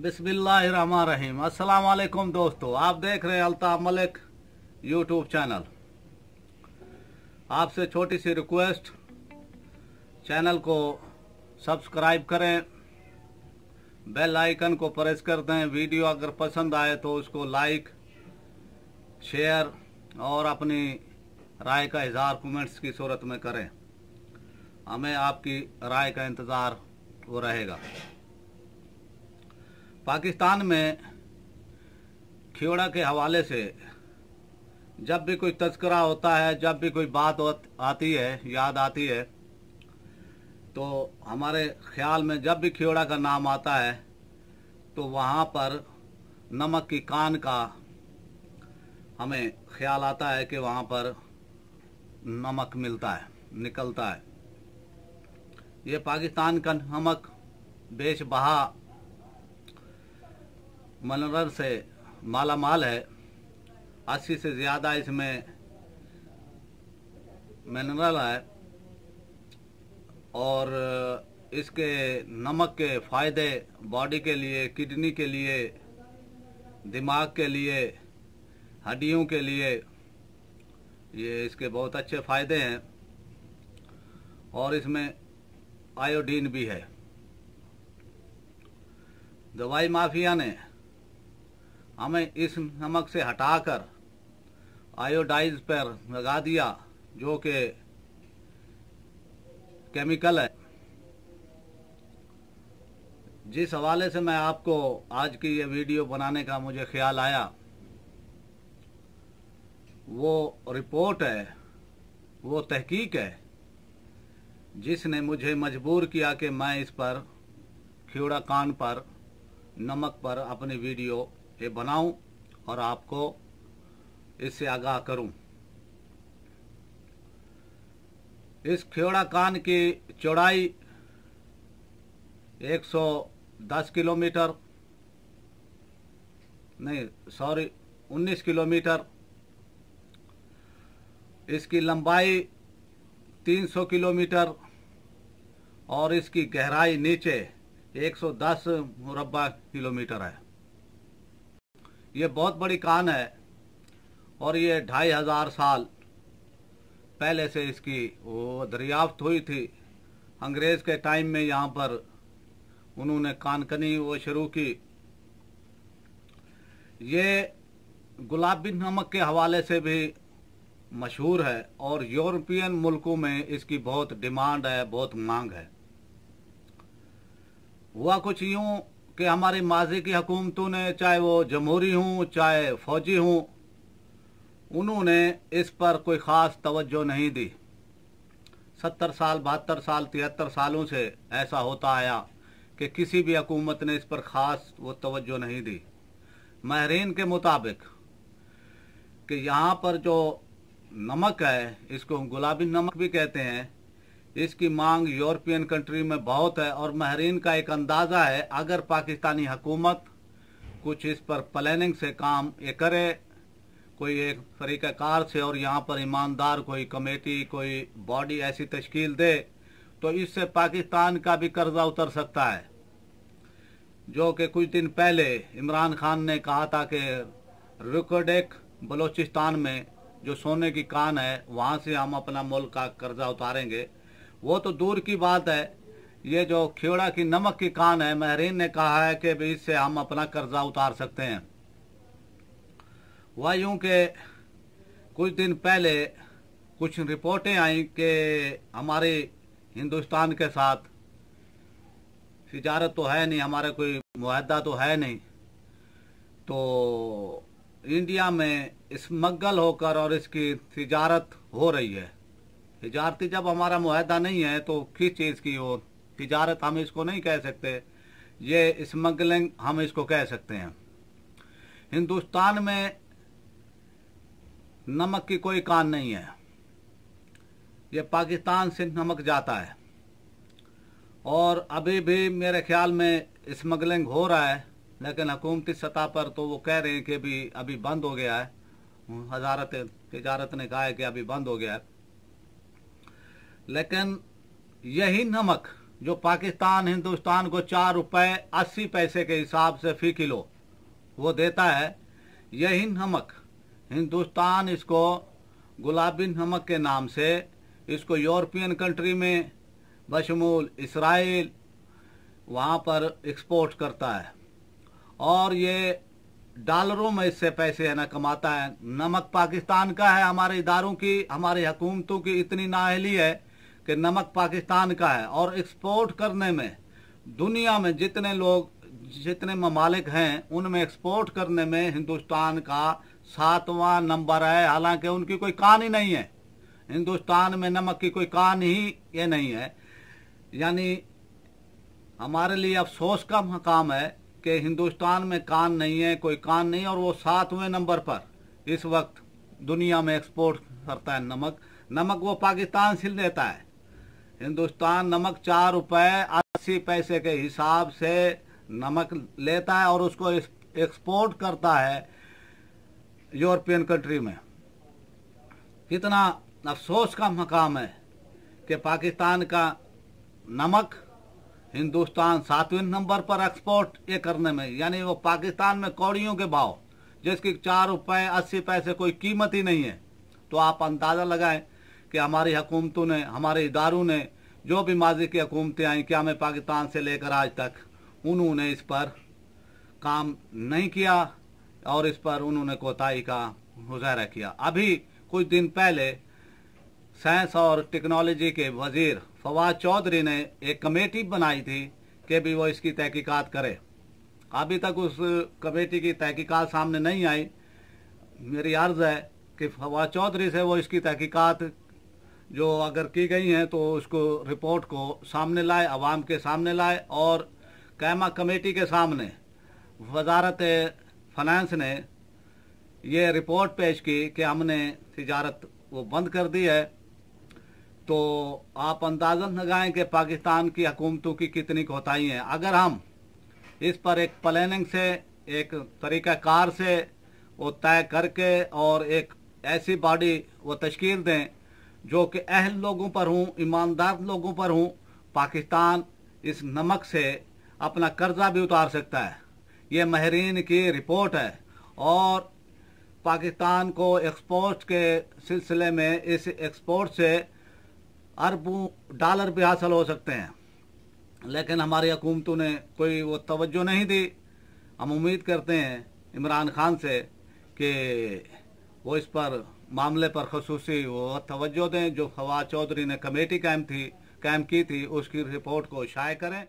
बिस्मिल्लाहिर्रहमानिर्रहीम। अस्सलाम वालेकुम दोस्तों, आप देख रहे हैं अल्ताफ मलिक यूट्यूब चैनल। आपसे छोटी सी रिक्वेस्ट, चैनल को सब्सक्राइब करें, बेल आइकन को प्रेस कर दें। वीडियो अगर पसंद आए तो उसको लाइक, शेयर और अपनी राय का इजहार कमेंट्स की सूरत में करें। हमें आपकी राय का इंतज़ार हो रहेगा। पाकिस्तान में खियोड़ा के हवाले से जब भी कोई तज़किरा होता है, जब भी कोई बात आती है, याद आती है, तो हमारे ख्याल में जब भी खियोड़ा का नाम आता है तो वहाँ पर नमक की कान का हमें ख्याल आता है कि वहाँ पर नमक मिलता है, निकलता है। ये पाकिस्तान का नमक बेशबहा मिनरल से माला माल है। 80 से ज़्यादा इसमें मिनरल है और इसके नमक के फ़ायदे बॉडी के लिए, किडनी के लिए, दिमाग के लिए, हड्डियों के लिए, ये इसके बहुत अच्छे फ़ायदे हैं। और इसमें आयोडीन भी है। दवाई माफिया ने हमें इस नमक से हटाकर आयोडाइज पर लगा दिया, जो कि केमिकल है। जिस हवाले से मैं आपको आज की ये वीडियो बनाने का मुझे ख्याल आया, वो रिपोर्ट है, वो तहकीक है जिसने मुझे मजबूर किया कि मैं इस पर खियोड़ा कान पर नमक पर अपनी वीडियो ये बनाऊं और आपको इससे आगाह करूं। इस खियोड़ा कान की चौड़ाई 110 किलोमीटर नहीं, 19 किलोमीटर, इसकी लंबाई 300 किलोमीटर और इसकी गहराई नीचे 110 मुरब्बा किलोमीटर है। ये बहुत बड़ी कान है और ये 2500 साल पहले से इसकी वो दरियाफ्त हुई थी। अंग्रेज़ के टाइम में यहाँ पर उन्होंने कानकनी वो शुरू की। ये गुलाबी नमक के हवाले से भी मशहूर है और यूरोपियन मुल्कों में इसकी बहुत डिमांड है, बहुत मांग है। हुआ कुछ यूं कि हमारी माजी की हुकूमतों ने, चाहे वो जमहूरी हों चाहे फौजी हों, उन्होंने इस पर कोई ख़ास तवज्जो नहीं दी। 70 साल, 72 साल, 73 सालों से ऐसा होता आया कि किसी भी हुकूमत ने इस पर ख़ास वो तवज्जो नहीं दी। माहिरीन के मुताबिक कि यहाँ पर जो नमक है, इसको गुलाबी नमक भी कहते हैं, इसकी मांग यूरोपियन कंट्री में बहुत है। और माहिरीन का एक अंदाज़ा है, अगर पाकिस्तानी हुकूमत कुछ इस पर प्लानिंग से काम ये करे, कोई एक तरीक़ाकार से, और यहाँ पर ईमानदार कोई कमेटी, कोई बॉडी ऐसी तश्कील दे, तो इससे पाकिस्तान का भी कर्जा उतर सकता है। जो कि कुछ दिन पहले इमरान खान ने कहा था कि रुकडेक बलोचिस्तान में जो सोने की कान है, वहाँ से हम अपना मुल्क का कर्जा उतारेंगे। वो तो दूर की बात है, ये जो खियोड़ा की नमक की कान है, माहिरीन ने कहा है कि भी इससे हम अपना कर्जा उतार सकते हैं। वह यूं कि कुछ दिन पहले कुछ रिपोर्टें आई कि हमारे हिंदुस्तान के साथ तिजारत तो है नहीं, हमारा कोई मुआहदा तो है नहीं, तो इंडिया में स्मगल होकर और इसकी तिजारत हो रही है। तिजारती जब हमारा मुआहदा नहीं है तो किस चीज़ की वो तिजारत हम इसको नहीं कह सकते, ये स्मगलिंग हम इसको कह सकते हैं। हिंदुस्तान में नमक की कोई कान नहीं है, ये पाकिस्तान से नमक जाता है और अभी भी मेरे ख्याल में स्मगलिंग हो रहा है, लेकिन हुकूमती सतह पर तो वो कह रहे हैं कि भी अभी बंद हो गया है। वजारत तिजारत ने कहा है कि अभी बंद हो गया है। लेकिन यही नमक जो पाकिस्तान हिंदुस्तान को 4 रुपए 80 पैसे के हिसाब से फी किलो वो देता है, यही नमक हिंदुस्तान इसको गुलाबी नमक के नाम से इसको यूरोपियन कंट्री में बशमूल इसराइल वहाँ पर एक्सपोर्ट करता है और ये डॉलरों में इससे पैसे है ना कमाता है। नमक पाकिस्तान का है, हमारे इदारों की, हमारी हुकूमतों की इतनी नाअहली है कि नमक पाकिस्तान का है और एक्सपोर्ट करने में दुनिया में जितने ममालिक हैं उनमें एक्सपोर्ट करने में हिंदुस्तान का 7वां नंबर है। हालांकि उनकी कोई कान ही नहीं है, हिंदुस्तान में नमक की कोई कान ही ये नहीं है। यानी हमारे लिए अफसोस का मकाम है कि हिंदुस्तान में कान नहीं है, कोई कान नहीं, और वो 7वें नंबर पर इस वक्त दुनिया में एक्सपोर्ट करता है नमक वो पाकिस्तान से लेता है। हिंदुस्तान नमक 4 रुपए 80 पैसे के हिसाब से नमक लेता है और उसको एक्सपोर्ट करता है यूरोपियन कंट्री में। कितना अफसोस का मकाम है कि पाकिस्तान का नमक हिंदुस्तान 7वें नंबर पर एक्सपोर्ट ये करने में, यानी वो पाकिस्तान में कौड़ियों के भाव जिसकी 4 रुपए 80 पैसे कोई कीमत ही नहीं है। तो आप अंदाज़ा लगाएं कि हमारी हुकूमतों ने, हमारे इदारों ने, जो भी माजी की हुकूमतें आई क्या में पाकिस्तान से लेकर आज तक, उन्होंने इस पर काम नहीं किया और इस पर उन्होंने कोताही का मुजाहरा किया। अभी कुछ दिन पहले साइंस और टेक्नोलॉजी के वजीर फवाद चौधरी ने एक कमेटी बनाई थी कि भी वो इसकी तहकीकात करे। अभी तक उस कमेटी की तहकीकात सामने नहीं आई। मेरी अर्ज़ है कि फवाद चौधरी से वो इसकी तहकीकात जो अगर की गई हैं तो उसको रिपोर्ट को सामने लाए, अवाम के सामने लाए और कैमा कमेटी के सामने वजारत फाइनेंस ने ये रिपोर्ट पेश की कि हमने तिजारत वो बंद कर दी है। तो आप अंदाज़ा लगाएं कि पाकिस्तान की हुकूमतों की कितनी कोताही हैं। अगर हम इस पर एक प्लानिंग से, एक तरीक़ाकार से वो तय करके और एक ऐसी बॉडी वो तश्कील दें जो कि अहल लोगों पर हूँ, ईमानदार लोगों पर हूँ, पाकिस्तान इस नमक से अपना कर्जा भी उतार सकता है। ये माहिरीन की रिपोर्ट है और पाकिस्तान को एक्सपोर्ट के सिलसिले में इस एक्सपोर्ट से अरबों डॉलर भी हासिल हो सकते हैं, लेकिन हमारी हुकूमतों ने कोई वो तवज्जो नहीं दी। हम उम्मीद करते हैं इमरान खान से कि वो इस पर मामले पर खसूसी वो तवज्जो दें। जो फवाद चौधरी ने कमेटी कायम की थी उसकी रिपोर्ट को शाये करें।